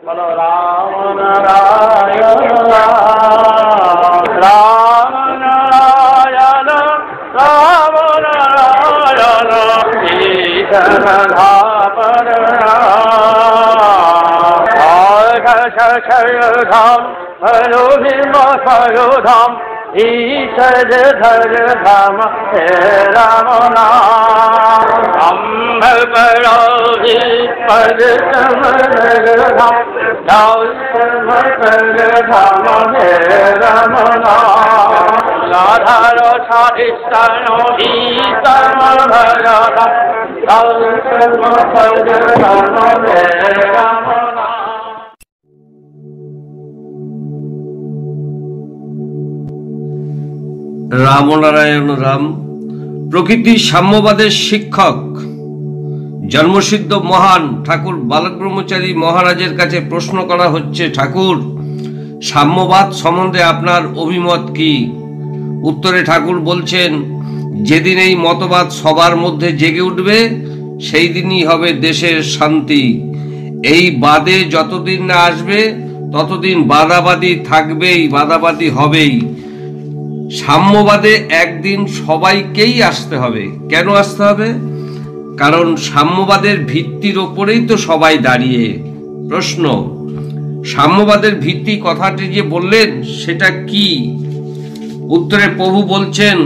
বলো রাম নারায়ণ রাম নারায়ণ রাম নারায়ণ কৃষ্ণ ধাম ধাম ভীম ধাম ईश्वर धर धाम हे राम नाम बड़ो ही पद धाम धाम हे राम नाम राधार साधिष्ठान ईश्वर भर धाम हे राम রামনারায়ণ রাম প্রকৃতি সাম্যবাদের শিক্ষক জন্মসিদ্ধ মহান ঠাকুর বালক ব্রহ্মচারী মহারাজের কাছে প্রশ্ন করা হচ্ছে, ঠাকুর সাম্যবাদ সম্বন্ধে আপনার অভিমত কি? উত্তরে ঠাকুর বলছেন, যেদিন এই মতবাদ সবার মধ্যে জেগে উঠবে সেই দিনই হবে দেশের শান্তি। এই বাদে যতদিন না আসবে ততদিন বাদাবাদী থাকবেই, বাদাবাদী হবেই। সাম্যবাদে একদিন সবাইকেই আসতে হবে। কেন আসতে হবে? কারণ সাম্যবাদের ভিত্তির ওপরেই তো সবাই দাঁড়িয়ে। প্রশ্ন, সাম্যবাদের ভিত্তি কথাটি যে বললেন সেটা কি? উত্তরে প্রভু বলছেন,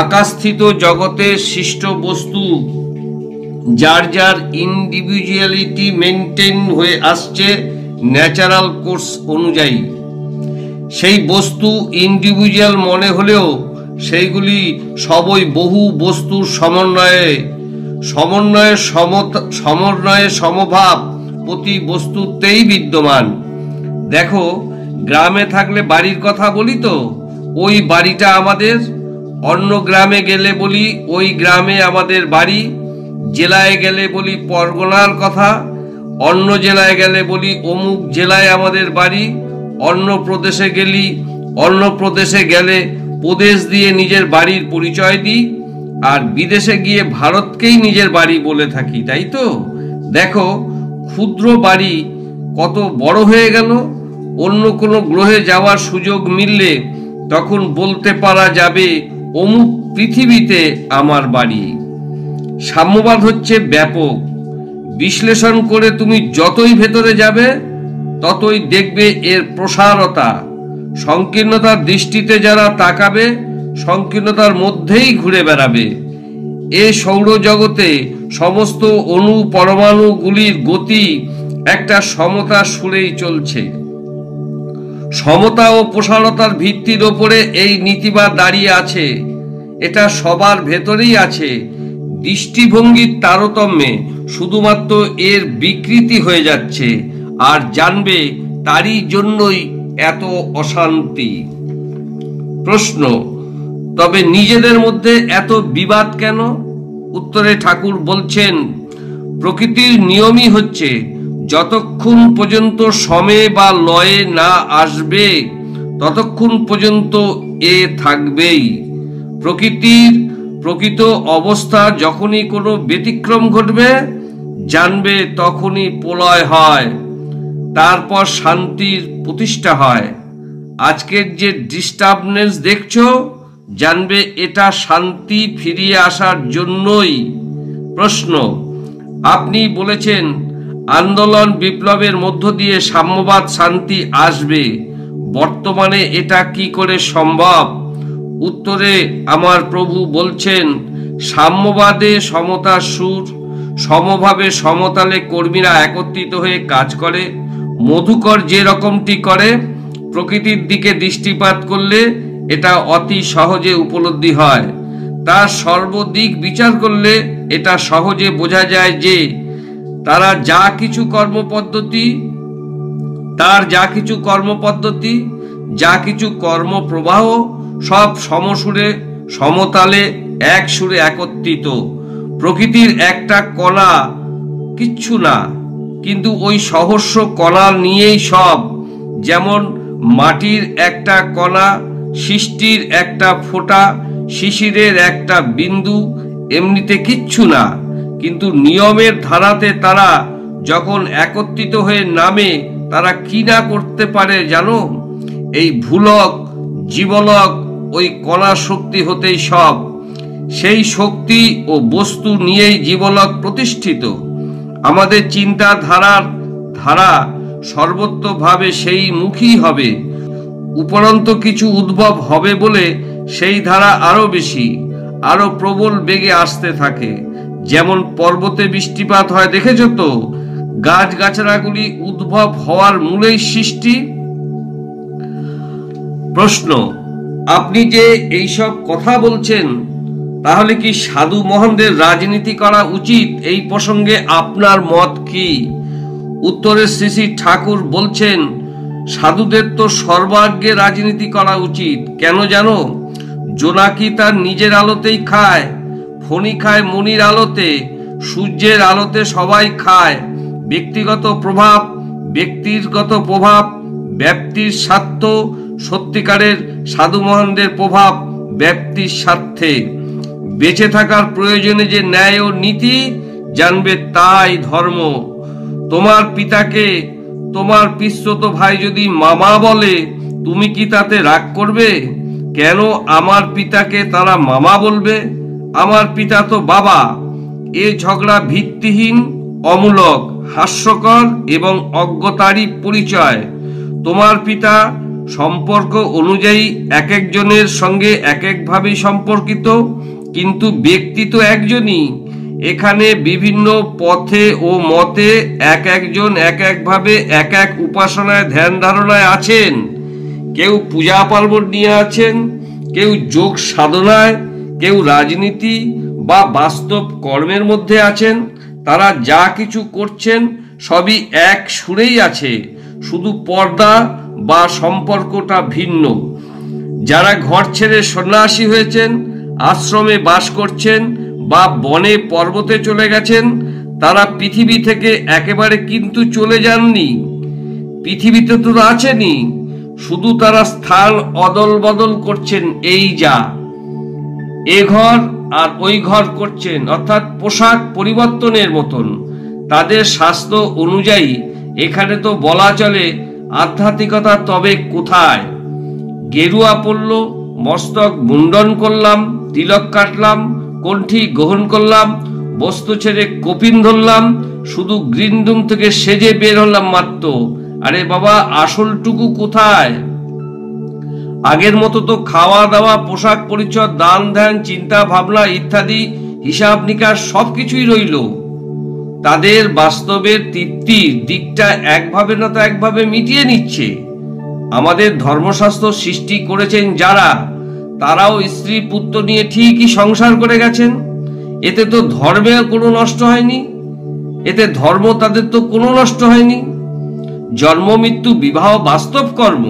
আকাশস্থিত জগতের সৃষ্ট বস্তু যার যার ইন্ডিভিজুয়ালিটি মেনটেন হয়ে আসছে ন্যাচারাল কোর্স অনুযায়ী। সেই বস্তু ইন্ডিভিজুয়াল মনে হলেও সেইগুলি সবই বহু বস্তুর সমন্বয়ে সমভাব প্রতি বস্তুতেই বিদ্যমান। দেখো, গ্রামে থাকলে বাড়ির কথা বলি তো ওই বাড়িটা আমাদের, অন্য গ্রামে গেলে বলি ওই গ্রামে আমাদের বাড়ি, জেলায় গেলে বলি পরগনার কথা, অন্য জেলায় গেলে বলি অমুক জেলায় আমাদের বাড়ি, অন্য প্রদেশে গেলে প্রদেশ দিয়ে নিজের বাড়ির পরিচয় দিই, আর বিদেশে গিয়ে ভারতকেই নিজের বাড়ি বলে থাকি, তাই তো? দেখো, ক্ষুদ্র বাড়ি কত বড় হয়ে গেল। অন্য কোনো গ্রহে যাওয়ার সুযোগ মিললে তখন বলতে পারা যাবে অমুক পৃথিবীতে আমার বাড়ি। সাম্যবাদ হচ্ছে ব্যাপক। বিশ্লেষণ করে তুমি যতই ভেতরে যাবে ততই দেখবে এর প্রসারতা। সংকীর্ণতার দৃষ্টিতে যারা তাকাবে সংকীর্ণতার মধ্যেই ঘুরে বেড়াবে। এ সৌরজগতে সমস্ত অণু পরমাণুগুলির গতি একটা সমতা সুরেই চলছে। সমতা ও প্রসারতার ভিত্তির ওপরে এই নীতিবাদ দাঁড়িয়ে আছে। এটা সবার ভেতরেই আছে। দৃষ্টিভঙ্গির তারতম্যে শুধুমাত্র এর বিকৃতি হয়ে যাচ্ছে, আর জানবে তারই জন্যই এত অশান্তি। প্রশ্ন, তবে নিজেদের মধ্যে এত বিবাদ কেন? উত্তরে ঠাকুর বলছেন, প্রকৃতির নিয়মই হচ্ছে যতক্ষণ পর্যন্ত সমে বা লয়ে না আসবে ততক্ষণ পর্যন্ত এ থাকবেই। প্রকৃতির প্রকৃত অবস্থা যখনই কোনো ব্যতিক্রম ঘটবে জানবে তখনই প্রলয় হয়, তারপর শান্তির প্রতিষ্ঠা হয়। আজকের যে ডিস্টার্বনেস দেখছো জানবে এটা শান্তি ফিরিয়ে আসার জন্যই। প্রশ্ন, আপনি বলেছেন আন্দোলন বিপ্লবের মধ্য দিয়ে সাম্যবাদ শান্তি আসবে, বর্তমানে এটা কি করে সম্ভব? উত্তরে আমার প্রভু বলছেন, সাম্যবাদে সমতার সুর, সমভাবে সমতালে কর্মীরা একত্রিত হয়ে কাজ করে। মধুকর যে রকমটি করে, প্রকৃতির দিকে দৃষ্টিপাত করলে এটা অতি সহজে উপলব্ধি হয়। তার সর্বদিক বিচার করলে এটা সহজে বোঝা যায় যে তার যা কিছু কর্মপদ্ধতি, যা কিছু কর্মপ্রবাহ সব সমসুরে সমতালে এক সুরে একত্রিত। প্রকৃতির একটা কণা কিচ্ছু না, কিন্তু ওই সহস্র কণা নিয়েই সব। যেমন মাটির একটা কণা, সৃষ্টির একটা ফোঁটা, শিশিরের একটা বিন্দু, এমনিতে কিচ্ছু না, কিন্তু নিয়মের ধারাতে তারা যখন একত্রিত হয়ে নামে তারা কি না করতে পারে জানো? এই ভূলক জীবলক ওই কণা শক্তি হতেই সব। সেই শক্তি ও বস্তু নিয়েই জীবলক প্রতিষ্ঠিত। আমাদের চিন্তাধারার ধারা সর্বত্রভাবে সেই মুখী হবে। উপরন্ত কিছু উদ্ভব হবে বলে সেই ধারা আরো বেশি, আরো প্রবল বেগে আসতে থাকে। যেমন পর্বতে বৃষ্টিপাত হয়, দেখেছ তো? গাছগাছড়াগুলি উদ্ভব হওয়ার মূলেই সৃষ্টি। প্রশ্ন, আপনি যে এইসব কথা বলছেন, তাহলে কি সাধু মহানদের রাজনীতি করা উচিত? এই প্রসঙ্গে আপনার মত কি? উত্তরে শ্রী শ্রী ঠাকুর বলছেন, সাধুদের তো সর্বাগ্যে রাজনীতি করা উচিত। কেন জানো? জোনাকি তার নিজের আলোতেই খায়, ফণি খায় মনির আলোতে, সূর্যের আলোতে সবাই খায়। ব্যক্তিগত প্রভাব, ব্যক্তিগত প্রভাব ব্যাপ্তির স্বার্থ, সত্যিকারের সাধু মহানদের প্রভাব ব্যক্তির স্বার্থে। বেঁচে থাকার প্রয়োজনে যে ন্যায় ও নীতি জানবে তাই ধর্ম। তোমার পিতাকে তোমার পিসতুত ভাই যদি মামা বলে, তুমি কি তাতে রাগ করবে? কেন আমার পিতাকে তারা মামা বলবে? আমার পিতা তো বাবা। এ ঝগড়া ভিত্তিহীন, অমূলক, হাস্যকর এবং অজ্ঞতারই পরিচয়। তোমার পিতা সম্পর্ক অনুযায়ী এক একজনের সঙ্গে এক একভাবে সম্পর্কিত, কিন্তু ব্যক্তি তো একজনই। এখানে বিভিন্ন পথে ও মতে এক একজন এক একভাবে এক এক উপাসনায় ধ্যান ধারণায় আছেন। কেউ পূজা পার্বণ নিয়ে আছেন, কেউ যোগ সাধনায়, কেউ রাজনীতি বা বাস্তব কর্মের মধ্যে আছেন। তারা যা কিছু করছেন সবই এক সুরেই আছে, শুধু পর্দা বা সম্পর্কটা ভিন্ন। যারা ঘর ছেড়ে সন্ন্যাসী হয়েছেন, আশ্রমে বাস করছেন বা বনে পর্বতে চলে গেছেন, তারা পৃথিবী থেকে একেবারে কিন্তু চলে যাননি। পৃথিবীতে তো আছেনই, শুধু তারা স্থান অদল বদল করছেন। এই যা এ ঘর আর ওই ঘর করছেন, অর্থাৎ পোশাক পরিবর্তনের মতন। তাদের স্বাস্থ্য অনুযায়ী এখানে তো বলা চলে আধ্যাত্মিকতা তবে কোথায়? গেরুয়া পড়ল, মস্তক মুন্ডন করলাম, তিলক কাটলাম, কণ্ঠি গ্রহণ করলাম, বস্তু ছেড়ে কপিন ধরলাম, শুধু গ্রিন রুম থেকে সেজে বের হলাম মাত্র। আরে বাবা, আসলটুকু কোথায়? আগের মতো তো খাওয়া দাওয়া, পোশাক পরিচ্ছদ, দান ধ্যান, চিন্তা ভাবনা ইত্যাদি হিসাব নিকাশ সবকিছুই রইল। তাদের বাস্তবের তৃপ্তির দিকটা একভাবে না তো একভাবে মিটিয়ে নিচ্ছে। আমাদের ধর্মশাস্ত্র সৃষ্টি করেছেন যারা, তারাও স্ত্রী পুত্র নিয়ে ঠিকই সংসার করে গেছেন। এতে তো ধর্মের কোনো নষ্ট হয়নি, এতে ধর্ম তাদের তো কোনো নষ্ট হয়নি। জন্ম মৃত্যু বিবাহ বাস্তব কর্ম,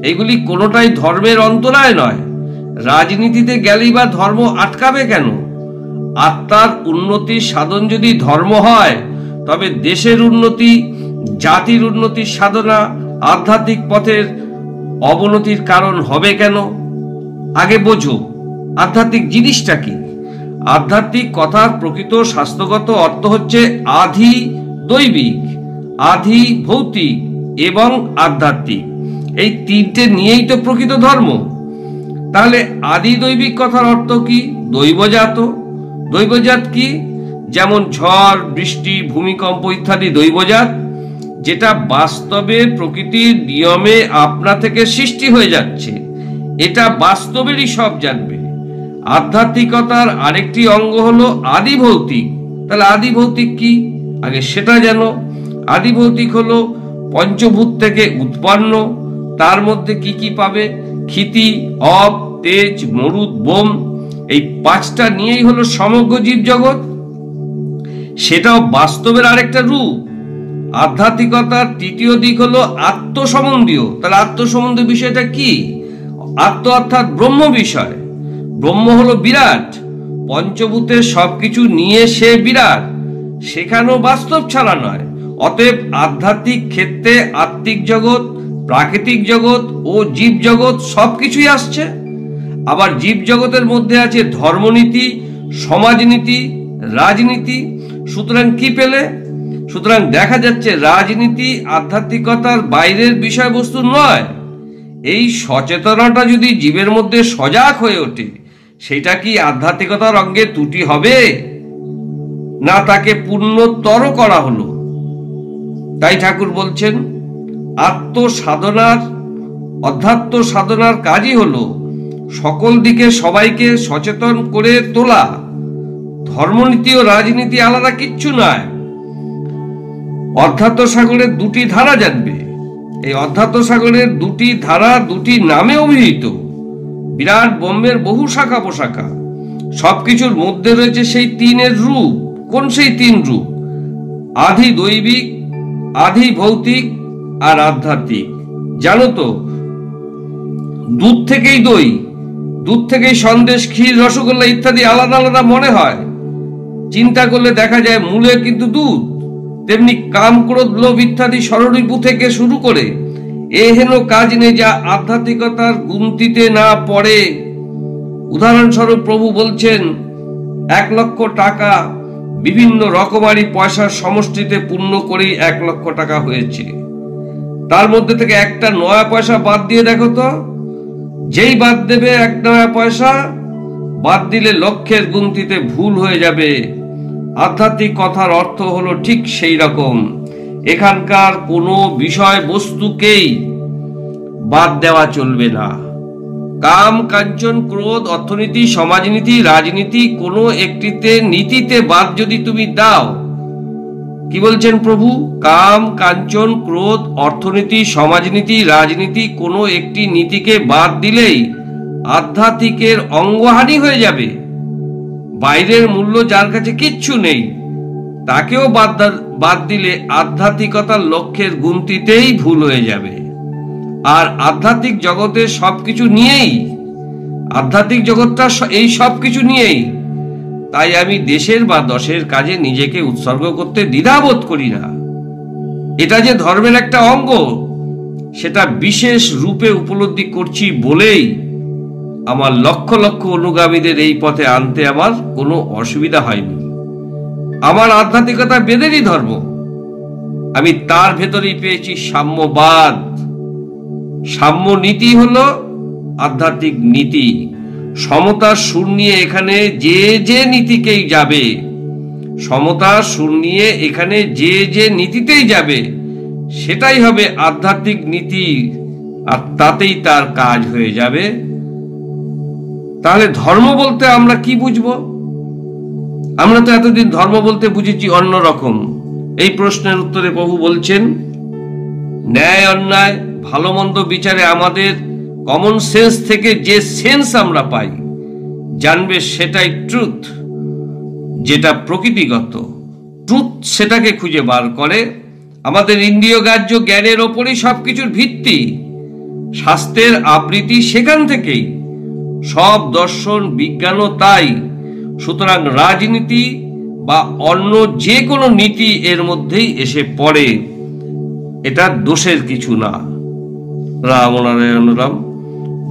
এগুলি কোনোটাই ধর্মের অন্তরায় নয়। রাজনীতিতে গেলেই বা ধর্ম আটকাবে কেন? আত্মার উন্নতির সাধন যদি ধর্ম হয়, তবে দেশের উন্নতি, জাতির উন্নতির সাধনা আধ্যাত্মিক পথের অবনতির কারণ হবে কেন? আগে বোঝো আধ্যাত্মিক জিনিসটা কি। আধ্যাত্মিক কথার প্রকৃত শাস্ত্রগত অর্থ হচ্ছে আধি দৈবিক, আধি ভৌতিক এবং আধ্যাত্মিক। এই তিনটে নিয়েই তো প্রকৃত ধর্ম। তাহলে আদি দৈবিক কথার অর্থ কি? দৈবজাত। দৈবজাত কি? যেমন ঝড়, বৃষ্টি, ভূমিকম্প ইত্যাদি দৈবজাত, যেটা বাস্তবে প্রকৃতির নিয়মে আপনা থেকে সৃষ্টি হয়ে যাচ্ছে। এটা বাস্তবেরই সব জানবে। আধ্যাত্মিকতার আরেকটি অঙ্গ হলো আদি ভৌতিক। তাহলে আদি ভৌতিক কি? আগে সেটা জানো। আদি ভৌতিক হলো পঞ্চভূত থেকে উৎপন্ন। তার মধ্যে কি কি পাবে? ক্ষিতি, অপ, তেজ, মরুদ, বোম, এই পাঁচটা নিয়েই হলো সমগ্র জীব জগৎ। সেটাও বাস্তবের আরেকটা রূপ। আধ্যাত্মিকতার তৃতীয় দিক হলো আত্মসম্বন্ধীয়। তাহলে আত্মসম্বন্ধীয় বিষয়টা কি? আত্ম অর্থাৎ ব্রহ্ম বিষয়। ব্রহ্ম হলো বিরাট, পঞ্চভূতের সবকিছু নিয়ে সে বিরাট, সেখানেও বাস্তব ছাড়া নয়। অতএব আধ্যাত্মিক ক্ষেত্রে আত্মিক জগৎ, প্রাকৃতিক জগৎ ও জীব জগৎ সবকিছুই আসছে। আবার জীব জগতের মধ্যে আছে ধর্মনীতি, সমাজনীতি, রাজনীতি। সুতরাং কি পেলে? সুতরাং দেখা যাচ্ছে রাজনীতি আধ্যাত্মিকতার বাইরের বিষয়বস্তু নয়। এই সচেতনতা যদি জীবের মধ্যে সজাগ হয়ে ওঠে, সেটা কি আধ্যাত্মিকতার অঙ্গে ত্রুটি হবে, না তাকে পূর্ণতর করা হলো? তাই ঠাকুর বলছেন অধ্যাত্ম সাধনার কাজই হলো সকল দিকে সবাইকে সচেতন করে তোলা। ধর্মনীতি ও রাজনীতি আলাদা কিচ্ছু নয়। অধ্যাত্ম সাগরের দুটি ধারা জানবে। এই অধ্যাত্ম সাগরের দুটি ধারা দুটি নামে অভিহিত। বিরাট ব্রহ্মের বহু শাখা প্রশাখা, সবকিছুর মধ্যে রয়েছে সেই তিনের রূপ। কোন সেই তিন রূপ? আধি দৈবিক, আধি ভৌতিক আর আধ্যাত্মিক। জানো তো, দুধ থেকেই দই, দুধ থেকেই সন্দেশ, ক্ষীর, রসগোল্লা ইত্যাদি আলাদা আলাদা মনে হয়। চিন্তা করলে দেখা যায় মূলে কিন্তু দুধ। তেমনি কাম, ক্রোধ, লোভ ইত্যাদি ষড়রিপু থেকে শুরু করে এহেন কাজ নেই যা আধ্যাত্মিকতার গুনতিতে না পড়ে। উদাহরণস্বরূপ প্রভু বলছেন 1 লক্ষ টাকা বিভিন্ন রকমারি পয়সার সমষ্টিতে পূর্ণ করেই 1 লক্ষ টাকা হয়েছে। তার মধ্যে থেকে একটা নয়া পয়সা বাদ দিয়ে দেখো তো। যেই বাদ দেবে 1 নয়া পয়সা, বাদ দিলে লক্ষের গুনতিতে ভুল হয়ে যাবে। আধ্যাত্মিক কথার অর্থ হলো ঠিক সেই রকম। এখানকার কোনো বিষয় বস্তুকেই বাদ দেওয়া চলবে না। কাম, কাঞ্চন, ক্রোধ, অর্থনীতি, সমাজনীতি, রাজনীতি কোনো একটিতে নীতিতে বাদ যদি তুমি দাও, কি বলছেন প্রভু? কাম, কাঞ্চন, ক্রোধ, অর্থনীতি, সমাজনীতি, রাজনীতি কোনো একটি নীতিকে বাদ দিলেই আধ্যাত্মিকের অঙ্গহানি হয়ে যাবে। বাইরের মূল্য যার কাছে কিচ্ছু নেই, তাকেও বাদ দিলে আধ্যাত্মিকতার লক্ষ্যের গুনতিতেই ভুল হয়ে যাবে। আর আধ্যাত্মিক জগতের সবকিছু নিয়েই, আধ্যাত্মিক জগৎটা এই সবকিছু নিয়েই। তাই আমি দেশের বা দশের কাজে নিজেকে উৎসর্গ করতে দ্বিধাবোধ করি না। এটা যে ধর্মের একটা অঙ্গ, সেটা বিশেষ রূপে উপলব্ধি করছি বলেই আমার লক্ষ লক্ষ অনুগামীদের এই পথে আনতে আমার কোনো অসুবিধা হয়নি। আমার আধ্যাত্মিকতা বেদেরই ধর্ম। আমি তার ভেতরেই পেয়েছি সাম্যবাদ। সাম্য নীতি হলো আধ্যাত্মিক নীতি। সমতার সুর নিয়ে এখানে যে যে নীতিকেই যাবে, সমতার সুর নিয়ে এখানে যে যে নীতিতেই যাবে, সেটাই হবে আধ্যাত্মিক নীতি, আর তাতেই তার কাজ হয়ে যাবে। তাহলে ধর্ম বলতে আমরা কি বুঝবো? আমরা তো এতদিন ধর্ম বলতে বুঝেছি অন্যরকম। এই প্রশ্নের উত্তরে প্রভু বলছেন, ন্যায় অন্যায়, ভালো মন্দ বিচারে আমাদের কমন সেন্স থেকে যে সেন্স আমরা পাই, জানবে সেটাই ট্রুথ, যেটা প্রকৃতিগত। ট্রুথ সেটাকে খুঁজে বার করে। আমাদের ইন্দ্রিয় গ্রাহ্য জ্ঞানের ওপরই সবকিছুর ভিত্তি। শাস্ত্রের আবৃত্তি সেখান থেকেই, সব দর্শন বিজ্ঞানও তাই। সুতরাং রাজনীতি বা অন্য যে কোনো নীতি এর মধ্যেই এসে পড়ে। এটা দোষের কিছু না। রাম নারায়ণ রাম,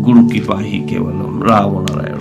গুরু কৃপা হি কেবলম। রাম নারায়ণ।